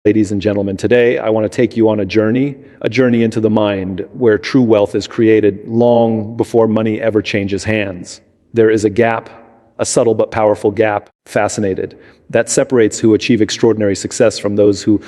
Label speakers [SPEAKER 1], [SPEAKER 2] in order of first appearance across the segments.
[SPEAKER 1] Ladies and gentlemen, today I want to take you on a journey into the mind where true wealth is created long before money ever changes hands. There is a gap, a subtle but powerful gap, fascinated, that separates who achieve extraordinary success from those who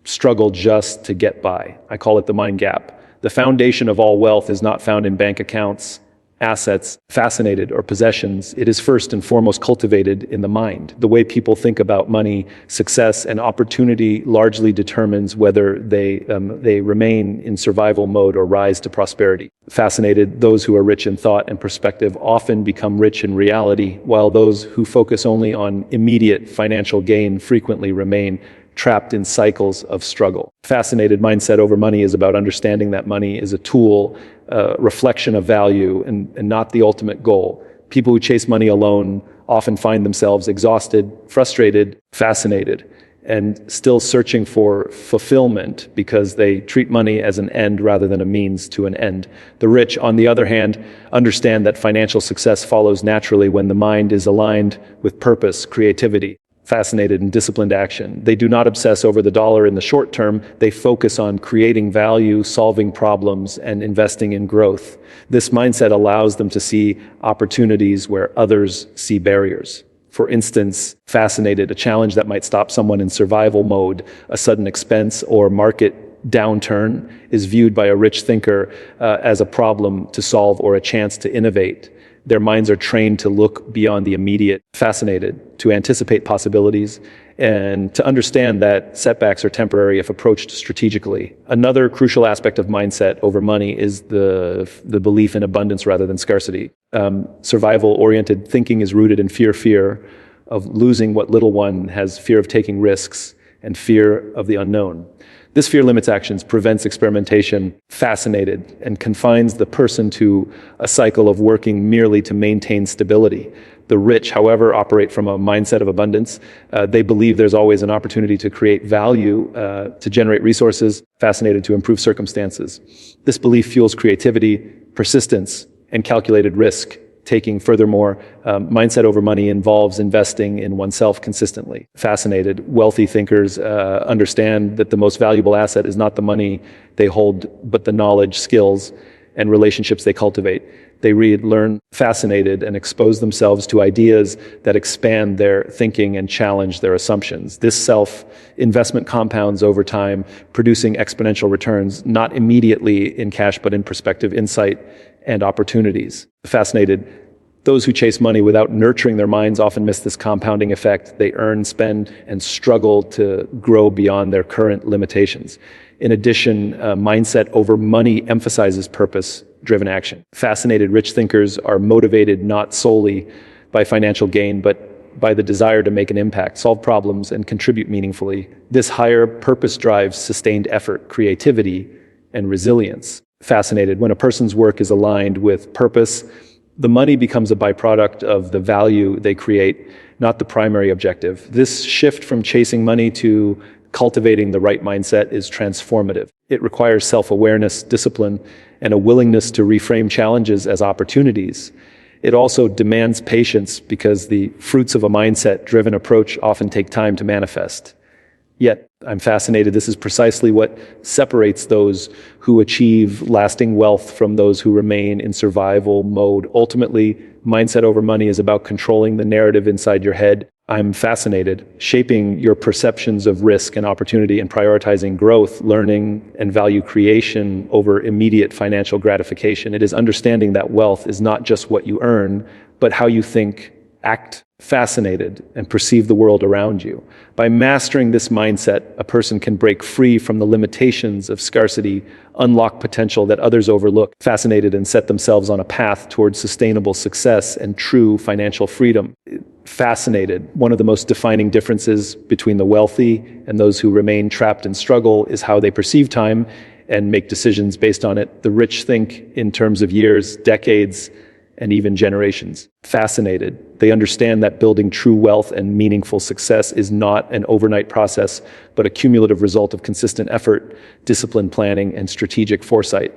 [SPEAKER 1] struggle just to get by. I call it the mind gap. The foundation of all wealth is not found in bank accounts, assets, fascinated, or possessions. It is first and foremost cultivated in the mind. The way people think about money, success, and opportunity largely determines whether they remain in survival mode or rise to prosperity. Fascinated, those who are rich in thought and perspective often become rich in reality, while those who focus only on immediate financial gain frequently remain trapped in cycles of struggle. Fascinated mindset over money is about understanding that money is a tool, a reflection of value, and not the ultimate goal. People who chase money alone often find themselves exhausted, frustrated, fascinated, and still searching for fulfillment because they treat money as an end rather than a means to an end. The rich, on the other hand, understand that financial success follows naturally when the mind is aligned with purpose, creativity, fascinated, and disciplined action. They do not obsess over the dollar in the short term. They focus on creating value, solving problems, and investing in growth. This mindset allows them to see opportunities where others see barriers. For instance, fascinated, a challenge that might stop someone in survival mode, a sudden expense or market downturn, is viewed by a rich thinker as a problem to solve or a chance to innovate. Their minds are trained to look beyond the immediate, fascinated, to anticipate possibilities, and to understand that setbacks are temporary if approached strategically. Another crucial aspect of mindset over money is the belief in abundance rather than scarcity. Survival-oriented thinking is rooted in fear of losing what little one has, fear of taking risks, and fear of the unknown. This fear limits actions, prevents experimentation, fascinated, and confines the person to a cycle of working merely to maintain stability. The rich, however, operate from a mindset of abundance. They believe there's always an opportunity to create value, to generate resources, fascinated, to improve circumstances. This belief fuels creativity, persistence, and calculated risk taking. Furthermore, mindset over money involves investing in oneself consistently. Fascinated, wealthy thinkers understand that the most valuable asset is not the money they hold, but the knowledge, skills, and relationships they cultivate. They read, learn, fascinated, and expose themselves to ideas that expand their thinking and challenge their assumptions. This self-investment compounds over time, producing exponential returns, not immediately in cash, but in perspective, insight, and opportunities. Fascinated, those who chase money without nurturing their minds often miss this compounding effect. They earn, spend, and struggle to grow beyond their current limitations. In addition, mindset over money emphasizes purpose-driven action. Fascinated, rich thinkers are motivated not solely by financial gain, but by the desire to make an impact, solve problems, and contribute meaningfully. This higher purpose drives sustained effort, creativity, and resilience. Fascinated, when a person's work is aligned with purpose, the money becomes a byproduct of the value they create, not the primary objective. This shift from chasing money to cultivating the right mindset is transformative. It requires self-awareness, discipline, and a willingness to reframe challenges as opportunities. It also demands patience because the fruits of a mindset-driven approach often take time to manifest. Yet, I'm fascinated, this is precisely what separates those who achieve lasting wealth from those who remain in survival mode. Ultimately, mindset over money is about controlling the narrative inside your head. I'm fascinated, shaping your perceptions of risk and opportunity and prioritizing growth, learning, and value creation over immediate financial gratification. It is understanding that wealth is not just what you earn, but how you think, act, fascinated, and perceive the world around you. By mastering this mindset, a person can break free from the limitations of scarcity, unlock potential that others overlook, fascinated, and set themselves on a path towards sustainable success and true financial freedom. Fascinated, one of the most defining differences between the wealthy and those who remain trapped in struggle is how they perceive time and make decisions based on it. The rich think in terms of years, decades, and even generations. Fascinated, they understand that building true wealth and meaningful success is not an overnight process, but a cumulative result of consistent effort, disciplined planning, and strategic foresight.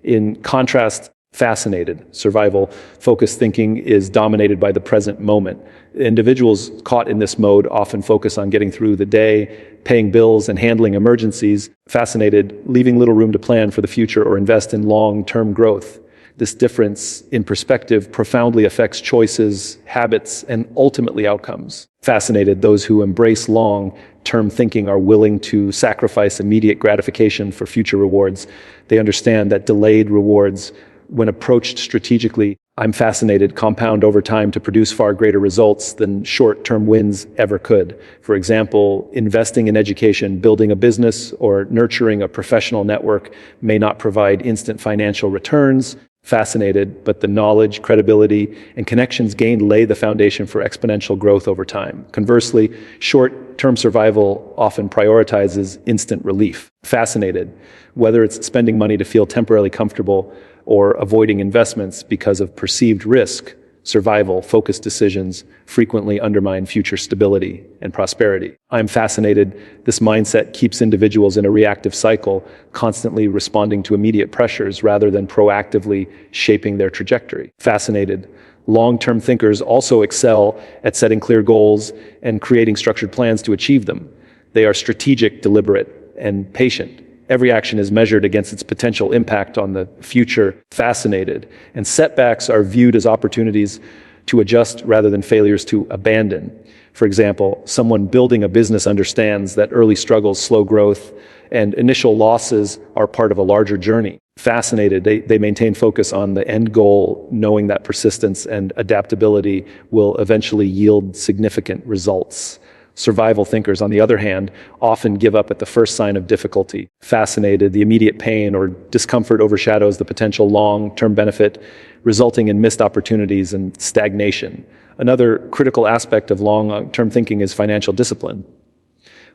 [SPEAKER 1] In contrast, Fascinated. Survival-focused thinking is dominated by the present moment. Individuals caught in this mode often focus on getting through the day, paying bills, and handling emergencies. Fascinated, leaving little room to plan for the future or invest in long-term growth. This difference in perspective profoundly affects choices, habits, and ultimately outcomes. Fascinated, those who embrace long-term thinking are willing to sacrifice immediate gratification for future rewards. They understand that delayed rewards, when approached strategically, I'm fascinated, compound over time to produce far greater results than short-term wins ever could. For example, investing in education, building a business, or nurturing a professional network may not provide instant financial returns. Fascinated, but the knowledge, credibility, and connections gained lay the foundation for exponential growth over time. Conversely, short-term survival often prioritizes instant relief. Fascinated, whether it's spending money to feel temporarily comfortable or avoiding investments because of perceived risk, survival-focused decisions frequently undermine future stability and prosperity. I'm fascinated. This mindset keeps individuals in a reactive cycle, constantly responding to immediate pressures rather than proactively shaping their trajectory. Fascinated. Long-term thinkers also excel at setting clear goals and creating structured plans to achieve them. They are strategic, deliberate, and patient. Every action is measured against its potential impact on the future. Fascinated. And setbacks are viewed as opportunities to adjust rather than failures to abandon. For example, someone building a business understands that early struggles slow growth and initial losses are part of a larger journey. Fascinated, they maintain focus on the end goal, knowing that persistence and adaptability will eventually yield significant results. Survival thinkers, on the other hand, often give up at the first sign of difficulty. Fascinated, the immediate pain or discomfort overshadows the potential long-term benefit, resulting in missed opportunities and stagnation. Another critical aspect of long-term thinking is financial discipline.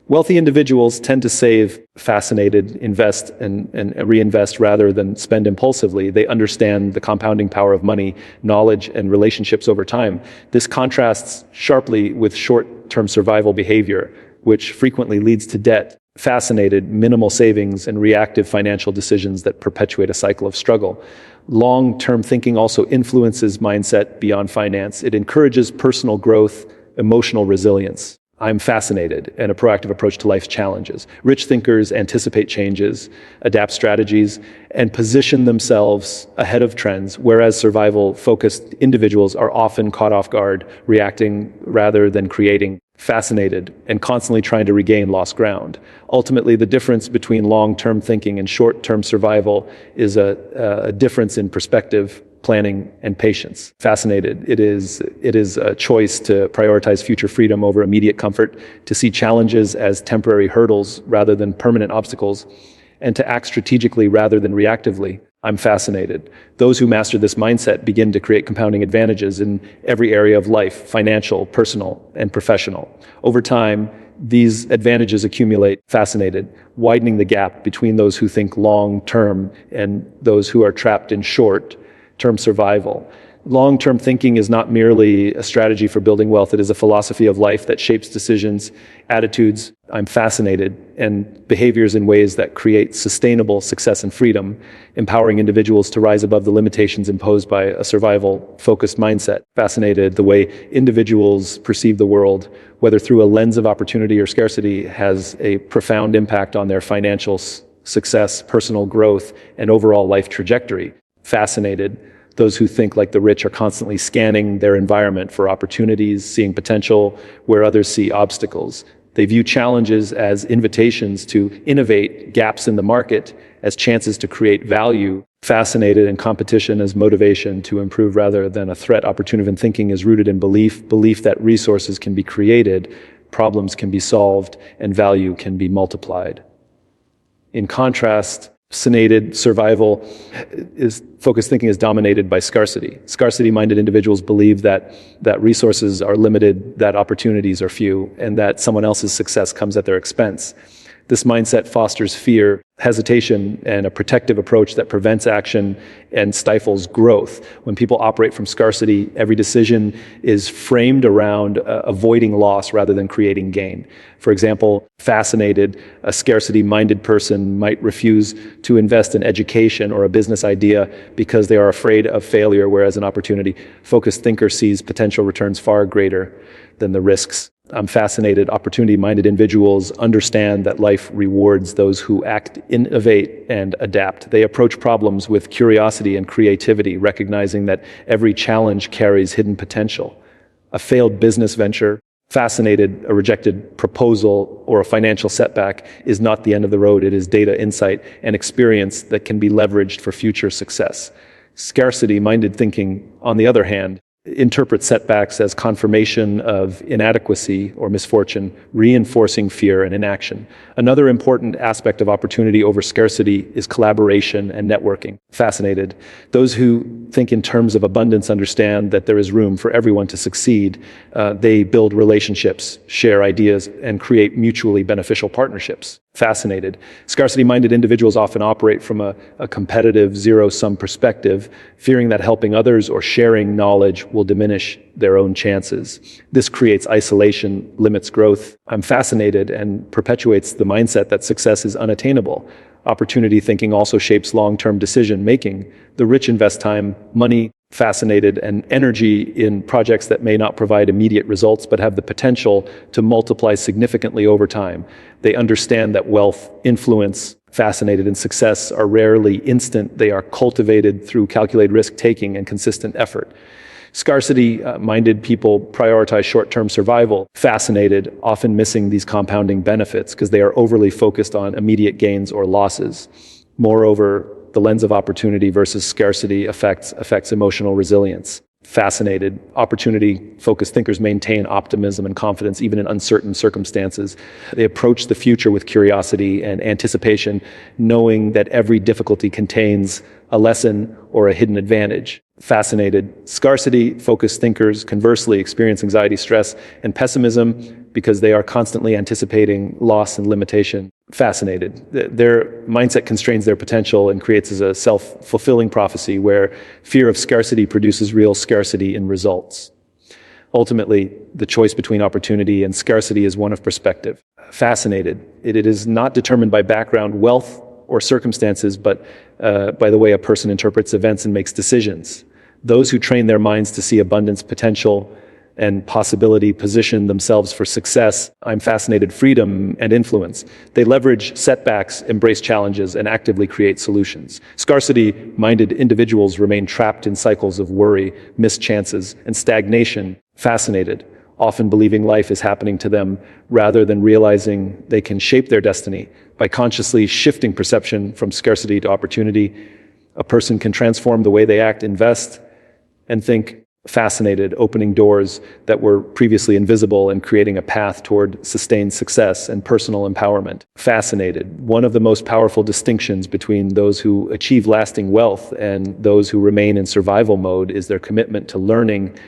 [SPEAKER 1] Wealthy individuals tend to save. Fascinated, invest and reinvest rather than spend impulsively. They understand the compounding power of money, knowledge, and relationships over time. This contrasts sharply with short-term survival behavior, which frequently leads to debt. Fascinated, minimal savings, and reactive financial decisions that perpetuate a cycle of struggle. Long-term thinking also influences mindset beyond finance. It encourages personal growth, emotional resilience. I'm fascinated, and a proactive approach to life's challenges. Rich thinkers anticipate changes, adapt strategies, and position themselves ahead of trends, whereas survival-focused individuals are often caught off guard, reacting rather than creating. Fascinated, and constantly trying to regain lost ground. Ultimately, the difference between long-term thinking and short-term survival is a difference in perspective, planning, and patience. Fascinated. It is a choice to prioritize future freedom over immediate comfort, to see challenges as temporary hurdles rather than permanent obstacles, and to act strategically rather than reactively. I'm fascinated. Those who master this mindset begin to create compounding advantages in every area of life, financial, personal, and professional. Over time, these advantages accumulate. Fascinated, widening the gap between those who think long-term and those who are trapped in short-term survival. Long-term thinking is not merely a strategy for building wealth. It is a philosophy of life that shapes decisions, attitudes, I'm fascinated, and behaviors in ways that create sustainable success and freedom, empowering individuals to rise above the limitations imposed by a survival-focused mindset. Fascinated, the way individuals perceive the world, whether through a lens of opportunity or scarcity, has a profound impact on their financial success, personal growth, and overall life trajectory. Fascinated, those who think like the rich are constantly scanning their environment for opportunities, seeing potential where others see obstacles. They view challenges as invitations to innovate, gaps in the market as chances to create value. Fascinated, and competition as motivation to improve rather than a threat. Opportunity thinking is rooted in belief that resources can be created, problems can be solved, and value can be multiplied. In contrast, fascinated survival focused thinking is dominated by scarcity. Scarcity-minded individuals believe that resources are limited, that opportunities are few, and that someone else's success comes at their expense. This mindset fosters fear, hesitation, and a protective approach that prevents action and stifles growth. When people operate from scarcity, every decision is framed around avoiding loss rather than creating gain. For example, fascinated, a scarcity-minded person might refuse to invest in education or a business idea because they are afraid of failure, whereas an opportunity-focused thinker sees potential returns far greater than the risks. I'm fascinated. Opportunity-minded individuals understand that life rewards those who act, innovate, and adapt. They approach problems with curiosity and creativity, recognizing that every challenge carries hidden potential. A failed business venture, fascinated, a rejected proposal, or a financial setback is not the end of the road. It is data, insight, and experience that can be leveraged for future success. Scarcity-minded thinking, on the other hand, interprets setbacks as confirmation of inadequacy or misfortune, reinforcing fear and inaction. Another important aspect of opportunity over scarcity is collaboration and networking. Fascinated. Those who think in terms of abundance understand that there is room for everyone to succeed. They build relationships, share ideas, and create mutually beneficial partnerships. Fascinated. Scarcity-minded individuals often operate from a competitive zero-sum perspective, fearing that helping others or sharing knowledge will diminish their own chances. This creates isolation, limits growth. I'm fascinated and perpetuates the mindset that success is unattainable. Opportunity thinking also shapes long-term decision-making. The rich invest time, money, fascinated, and energy in projects that may not provide immediate results but have the potential to multiply significantly over time. They understand that wealth, influence, fascinated, and success are rarely instant. They are cultivated through calculated risk-taking and consistent effort. Scarcity-minded people prioritize short-term survival. Fascinated, often missing these compounding benefits because they are overly focused on immediate gains or losses. Moreover, the lens of opportunity versus scarcity affects emotional resilience. Fascinated, opportunity-focused thinkers maintain optimism and confidence even in uncertain circumstances. They approach the future with curiosity and anticipation, knowing that every difficulty contains a lesson or a hidden advantage. Fascinated, scarcity-focused thinkers conversely experience anxiety, stress, and pessimism because they are constantly anticipating loss and limitation. Fascinated. Their mindset constrains their potential and creates a self-fulfilling prophecy where fear of scarcity produces real scarcity in results. Ultimately, the choice between opportunity and scarcity is one of perspective. Fascinated. It is not determined by background, wealth, or circumstances, but by the way a person interprets events and makes decisions. Those who train their minds to see abundance, potential, and possibility position themselves for success. I'm fascinated, freedom, and influence. They leverage setbacks, embrace challenges, and actively create solutions. Scarcity-minded individuals remain trapped in cycles of worry, missed chances, and stagnation. Fascinated, often believing life is happening to them rather than realizing they can shape their destiny. By consciously shifting perception from scarcity to opportunity, a person can transform the way they act, invest, and think. Fascinated, opening doors that were previously invisible and creating a path toward sustained success and personal empowerment. Fascinated, one of the most powerful distinctions between those who achieve lasting wealth and those who remain in survival mode is their commitment to learning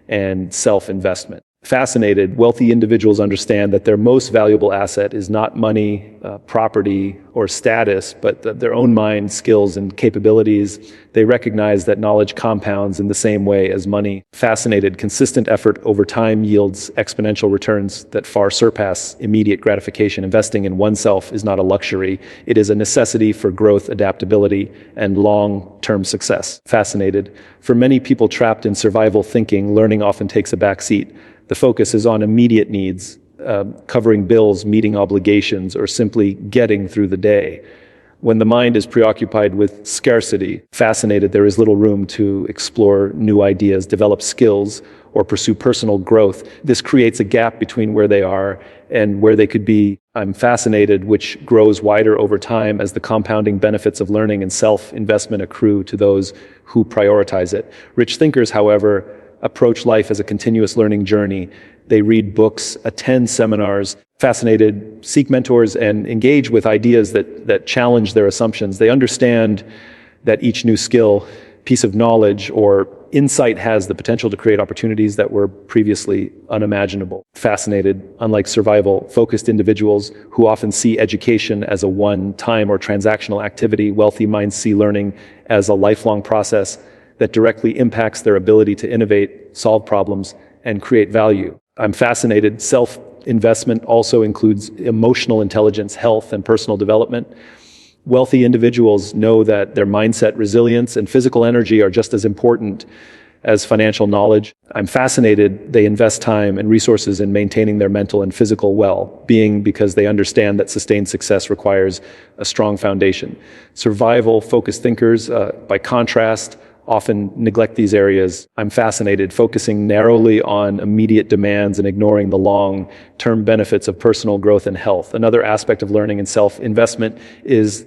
[SPEAKER 1] and self-investment. Fascinated, wealthy individuals understand that their most valuable asset is not money, property, or status, but their own mind, skills, and capabilities. They recognize that knowledge compounds in the same way as money. Fascinated, consistent effort over time yields exponential returns that far surpass immediate gratification. Investing in oneself is not a luxury. It is a necessity for growth, adaptability, and long-term success. Fascinated, for many people trapped in survival thinking, learning often takes a back seat. The focus is on immediate needs, covering bills, meeting obligations, or simply getting through the day. When the mind is preoccupied with scarcity, fascinated, there is little room to explore new ideas, develop skills, or pursue personal growth. This creates a gap between where they are and where they could be. I'm fascinated, which grows wider over time as the compounding benefits of learning and self-investment accrue to those who prioritize it. Rich thinkers, however, approach life as a continuous learning journey. They read books, attend seminars, fascinated, seek mentors, and engage with ideas that challenge their assumptions. They understand that each new skill piece of knowledge or insight has the potential to create opportunities that were previously unimaginable. Fascinated, unlike survival-focused individuals who often see education as a one-time or transactional activity, wealthy minds see learning as a lifelong process that directly impacts their ability to innovate, solve problems, and create value. I'm fascinated. Self-investment also includes emotional intelligence, health, and personal development. Wealthy individuals know that their mindset, resilience, and physical energy are just as important as financial knowledge. I'm fascinated. They invest time and resources in maintaining their mental and physical well-being because they understand that sustained success requires a strong foundation. Survival-focused thinkers, by contrast, often neglect these areas. I'm fascinated, focusing narrowly on immediate demands and ignoring the long-term benefits of personal growth and health. Another aspect of learning and self-investment is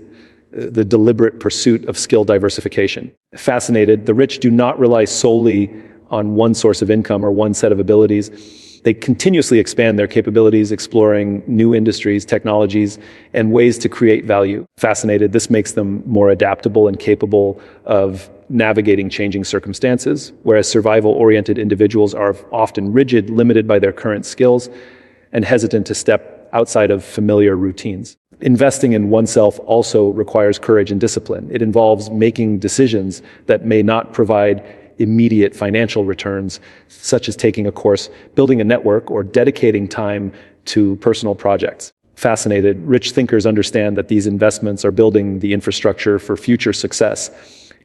[SPEAKER 1] the deliberate pursuit of skill diversification. Fascinated, the rich do not rely solely on one source of income or one set of abilities. They continuously expand their capabilities, exploring new industries, technologies, and ways to create value. Fascinated, this makes them more adaptable and capable of navigating changing circumstances, whereas survival-oriented individuals are often rigid, limited by their current skills, and hesitant to step outside of familiar routines. Investing in oneself also requires courage and discipline. It involves making decisions that may not provide immediate financial returns, such as taking a course, building a network, or dedicating time to personal projects. Fascinated, rich thinkers understand that these investments are building the infrastructure for future success,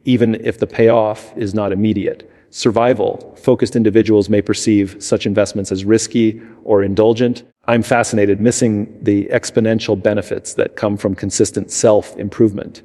[SPEAKER 1] even if the payoff is not immediate. Survival-focused individuals may perceive such investments as risky or indulgent. I'm fascinated, missing the exponential benefits that come from consistent self-improvement.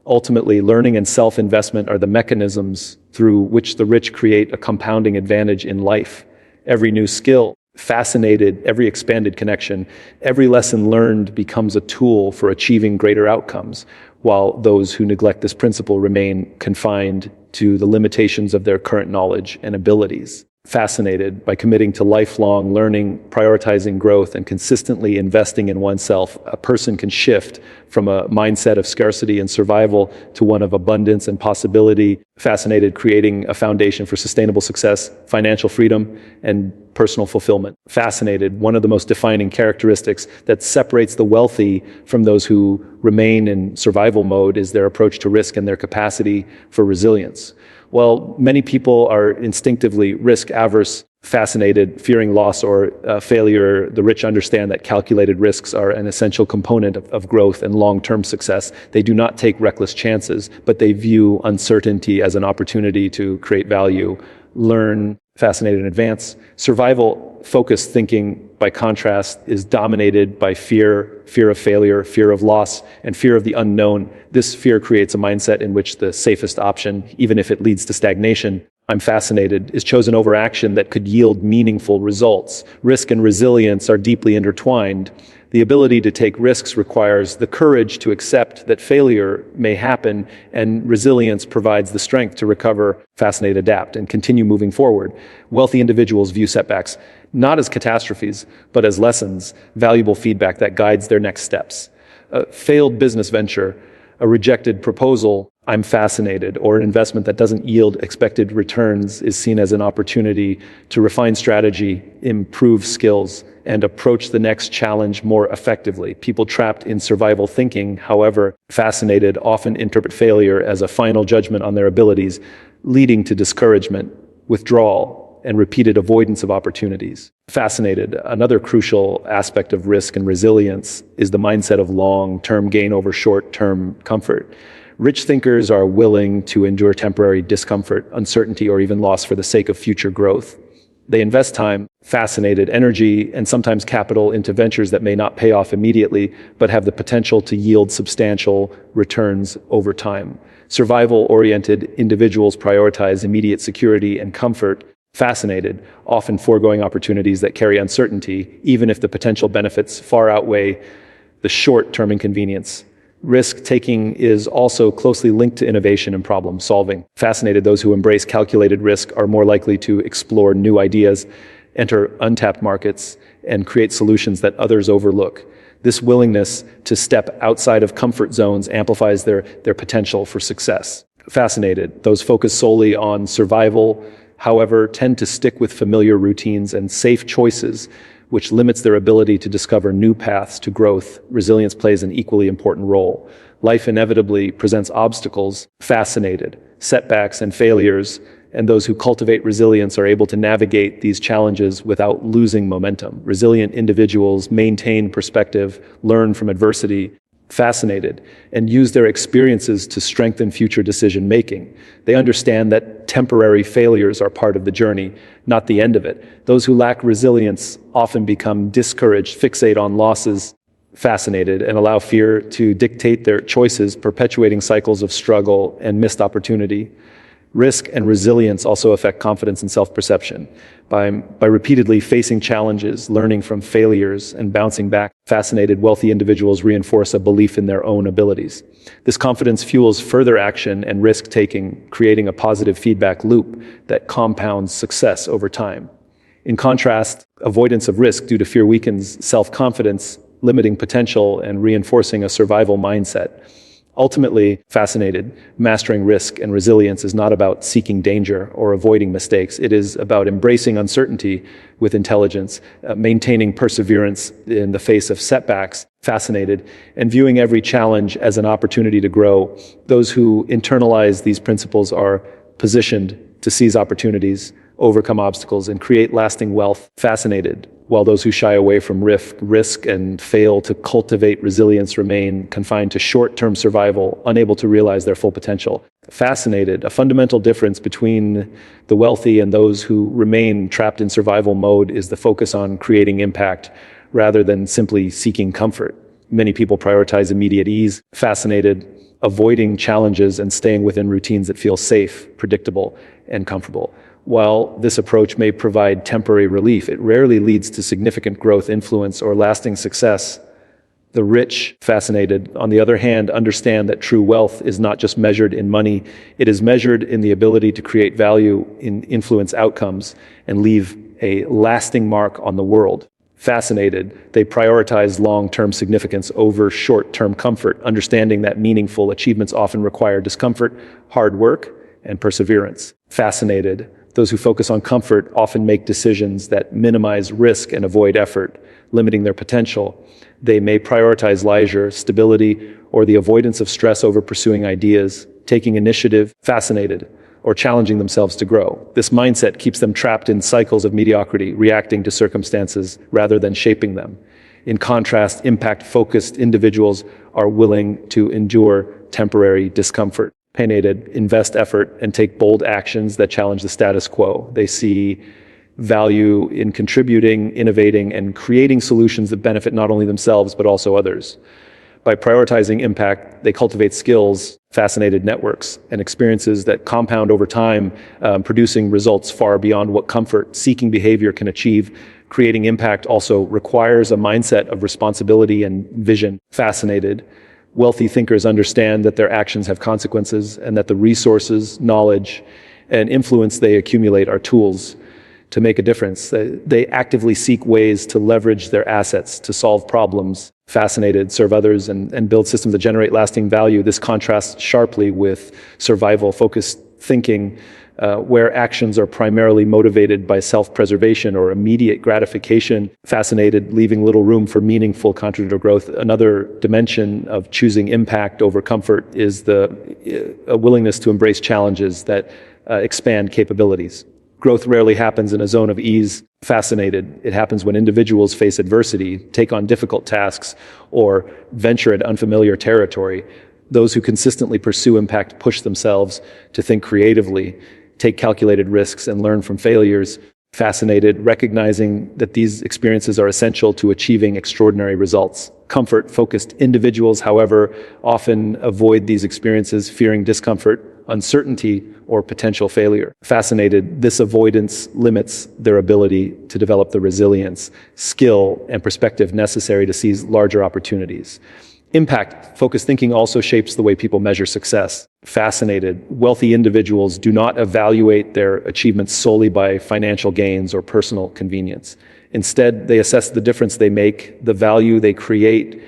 [SPEAKER 1] Ultimately, learning and self-investment are the mechanisms through which the rich create a compounding advantage in life. Every new skill, fascinated, every expanded connection, every lesson learned becomes a tool for achieving greater outcomes, while those who neglect this principle remain confined to the limitations of their current knowledge and abilities. Fascinated, by committing to lifelong learning, prioritizing growth, and consistently investing in oneself, a person can shift from a mindset of scarcity and survival to one of abundance and possibility. Fascinated, creating a foundation for sustainable success, financial freedom, and personal fulfillment. Fascinated, one of the most defining characteristics that separates the wealthy from those who remain in survival mode is their approach to risk and their capacity for resilience. While many people are instinctively risk-averse, fascinated, fearing loss or failure, the rich understand that calculated risks are an essential component of growth and long-term success. They do not take reckless chances, but they view uncertainty as an opportunity to create value, learn, fascinated, and advance. Survival-focused thinking, by contrast, is dominated by fear of failure, fear of loss, and fear of the unknown. This fear creates a mindset in which the safest option, even if it leads to stagnation, I'm fascinated, is chosen over action that could yield meaningful results. Risk and resilience are deeply intertwined. The ability to take risks requires the courage to accept that failure may happen, and resilience provides the strength to recover, fascinate, adapt, and continue moving forward. Wealthy individuals view setbacks not as catastrophes, but as lessons, valuable feedback that guides their next steps. A failed business venture, a rejected proposal, I'm fascinated, or an investment that doesn't yield expected returns is seen as an opportunity to refine strategy, improve skills, and approach the next challenge more effectively. People trapped in survival thinking, however, fascinated, often interpret failure as a final judgment on their abilities, leading to discouragement, withdrawal, and repeated avoidance of opportunities. Fascinated, another crucial aspect of risk and resilience is the mindset of long-term gain over short-term comfort. Rich thinkers are willing to endure temporary discomfort, uncertainty, or even loss for the sake of future growth. They invest time, fascinated, energy, and sometimes capital into ventures that may not pay off immediately, but have the potential to yield substantial returns over time. Survival-oriented individuals prioritize immediate security and comfort. Fascinated, often foregoing opportunities that carry uncertainty, even if the potential benefits far outweigh the short-term inconvenience. Risk-taking is also closely linked to innovation and problem-solving. Fascinated, those who embrace calculated risk are more likely to explore new ideas, enter untapped markets, and create solutions that others overlook. This willingness to step outside of comfort zones amplifies their potential for success. Fascinated. Those focused solely on survival, however, tend to stick with familiar routines and safe choices, which limits their ability to discover new paths to growth. Resilience plays an equally important role. Life inevitably presents obstacles. Fascinated. Setbacks and failures, and those who cultivate resilience are able to navigate these challenges without losing momentum. Resilient individuals maintain perspective, learn from adversity. Fascinated, and use their experiences to strengthen future decision-making. They understand that temporary failures are part of the journey, not the end of it. Those who lack resilience often become discouraged, fixate on losses. Fascinated, and allow fear to dictate their choices, perpetuating cycles of struggle and missed opportunity. Risk and resilience also affect confidence and self-perception. By repeatedly facing challenges, learning from failures, and bouncing back, fascinated, wealthy individuals reinforce a belief in their own abilities. This confidence fuels further action and risk-taking, creating a positive feedback loop that compounds success over time. In contrast, avoidance of risk due to fear weakens self-confidence, limiting potential and reinforcing a survival mindset. Ultimately, fascinated, mastering risk and resilience is not about seeking danger or avoiding mistakes. It is about embracing uncertainty with intelligence, maintaining perseverance in the face of setbacks. Fascinated, and viewing every challenge as an opportunity to grow. Those who internalize these principles are positioned to seize opportunities, overcome obstacles, and create lasting wealth. Fascinated, while those who shy away from risk and fail to cultivate resilience remain confined to short-term survival, unable to realize their full potential. Fascinated, a fundamental difference between the wealthy and those who remain trapped in survival mode is the focus on creating impact rather than simply seeking comfort. Many people prioritize immediate ease. Fascinated, avoiding challenges and staying within routines that feel safe, predictable, and comfortable. While this approach may provide temporary relief, it rarely leads to significant growth, influence, or lasting success. The rich, fascinated, on the other hand, understand that true wealth is not just measured in money, it is measured in the ability to create value, influence outcomes, and leave a lasting mark on the world. Fascinated, they prioritize long-term significance over short-term comfort, understanding that meaningful achievements often require discomfort, hard work, and perseverance. Fascinated, those who focus on comfort often make decisions that minimize risk and avoid effort, limiting their potential. They may prioritize leisure, stability, or the avoidance of stress over pursuing ideas, taking initiative. Fascinated, or challenging themselves to grow. This mindset keeps them trapped in cycles of mediocrity, reacting to circumstances rather than shaping them. In contrast, impact-focused individuals are willing to endure temporary discomfort. Fascinated, invest effort, and take bold actions that challenge the status quo. They see value in contributing, innovating, and creating solutions that benefit not only themselves but also others. By prioritizing impact, they cultivate skills, fascinated networks, and experiences that compound over time, producing results far beyond what comfort-seeking behavior can achieve. Creating impact also requires a mindset of responsibility and vision. Fascinated, wealthy thinkers understand that their actions have consequences and that the resources, knowledge, and influence they accumulate are tools to make a difference. They actively seek ways to leverage their assets to solve problems. Fascinated, serve others, and build systems that generate lasting value. This contrasts sharply with survival-focused thinking, where actions are primarily motivated by self-preservation or immediate gratification. Fascinated, leaving little room for meaningful contributor growth. Another dimension of choosing impact over comfort is a willingness to embrace challenges that expand capabilities. Growth rarely happens in a zone of ease. Fascinated, it happens when individuals face adversity, take on difficult tasks, or venture into unfamiliar territory. Those who consistently pursue impact push themselves to think creatively, take calculated risks, and learn from failures. Fascinated, recognizing that these experiences are essential to achieving extraordinary results. Comfort-focused individuals, however, often avoid these experiences, fearing discomfort, uncertainty, or potential failure. Fascinated, this avoidance limits their ability to develop the resilience, skill, and perspective necessary to seize larger opportunities. Impact-focused thinking also shapes the way people measure success. Fascinated, wealthy individuals do not evaluate their achievements solely by financial gains or personal convenience. Instead, they assess the difference they make, the value they create,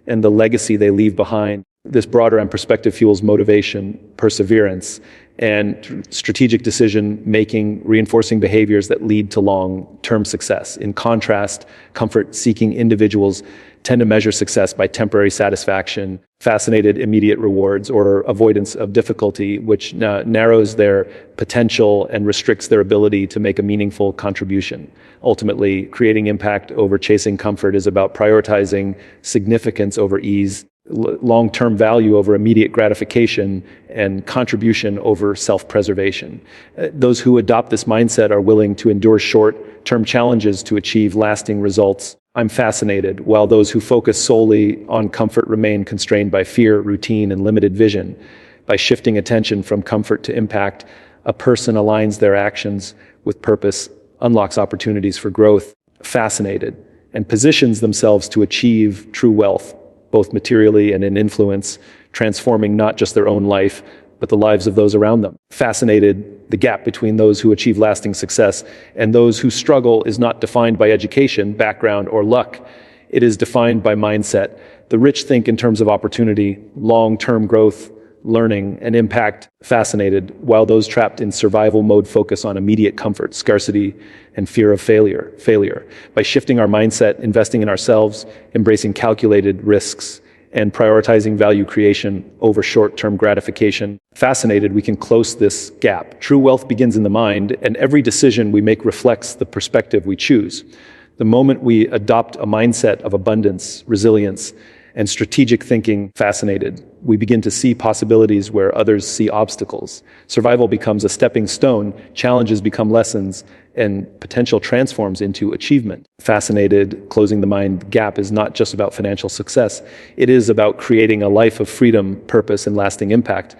[SPEAKER 1] and the legacy they leave behind. This broader and perspective fuels motivation, perseverance, and strategic decision making, reinforcing behaviors that lead to long-term success. In contrast, comfort-seeking individuals tend to measure success by temporary satisfaction, fascinated immediate rewards, or avoidance of difficulty, which narrows their potential and restricts their ability to make a meaningful contribution. Ultimately, creating impact over chasing comfort is about prioritizing significance over ease, long-term value over immediate gratification, and contribution over self-preservation. Those who adopt this mindset are willing to endure short-term challenges to achieve lasting results. I'm fascinated, while those who focus solely on comfort remain constrained by fear, routine, and limited vision. By shifting attention from comfort to impact, a person aligns their actions with purpose, unlocks opportunities for growth, fascinated, and positions themselves to achieve true wealth, both materially and in influence, transforming not just their own life, but the lives of those around them. Fascinated, the gap between those who achieve lasting success and those who struggle is not defined by education, background, or luck. It is defined by mindset. The rich think in terms of opportunity, long-term growth, learning, and impact. Fascinated, while those trapped in survival mode focus on immediate comfort, scarcity, and fear of failure. By shifting our mindset, investing in ourselves, embracing calculated risks, and prioritizing value creation over short-term gratification. Fascinated, we can close this gap. True wealth begins in the mind, and every decision we make reflects the perspective we choose. The moment we adopt a mindset of abundance, resilience, and strategic thinking, fascinated, we begin to see possibilities where others see obstacles. Survival becomes a stepping stone, challenges become lessons, and potential transforms into achievement. Fascinated, closing the mind gap is not just about financial success. It is about creating a life of freedom, purpose, and lasting impact.